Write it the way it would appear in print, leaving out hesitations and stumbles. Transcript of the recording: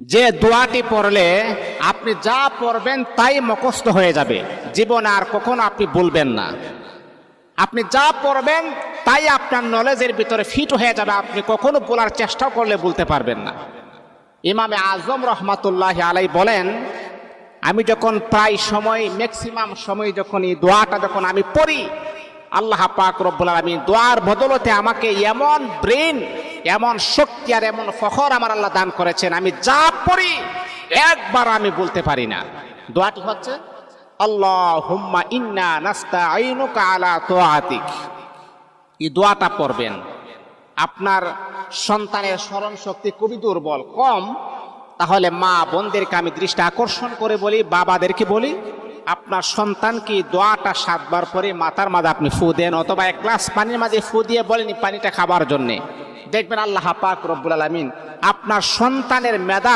যে দোয়াটি পড়লে আপনি যা পড়বেন তাই মুখস্থ হয়ে যাবে, জীবনে আর কখনো আপনি বলবেন না। আপনি যা পড়বেন তাই আপনার নলেজের ভিতরে ফিট হয়ে যাবে, আপনি কখনো বলার চেষ্টা করলে বলতে পারবেন না। ইমামে আজম রহমাতুল্লাহ আলাই বলেন, আমি যখন প্রায় সময় ম্যাক্সিমাম সময় যখন এই দোয়াটা যখন আমি পড়ি, আল্লাহ পাক রব্বুল আলামিন দোয়ার বদলতে আমাকে এমন ব্রেন, এমন শক্তি আর এমন ফখর আমার আল্লাহ দান করেছেন, আমি যা পড়ি একবার আমি বলতে পারি না। দোয়াটি হচ্ছে আল্লাহুম্মা ইন্না নাস্তাঈনুকা আলা তাআতিক। এই দোয়াটা পড়বেন। আপনার সন্তানের স্মরণ শক্তি খুবই দুর্বল, কম, তাহলে মা বোনদেরকে আমি দৃষ্টি আকর্ষণ করে বলি, বাবাদেরকে বলি, আপনার সন্তানকে দোয়াটা 7 বার পরে মাথার মাঝে আপনি ফু দেন, অথবা 1 গ্লাস পানির মাঝে ফু দিয়ে বলেন পানিটা খাবার জন্যে। দেখবেন আল্লাহ পাক রব্বুল আলামিন আপনার সন্তানের মেধা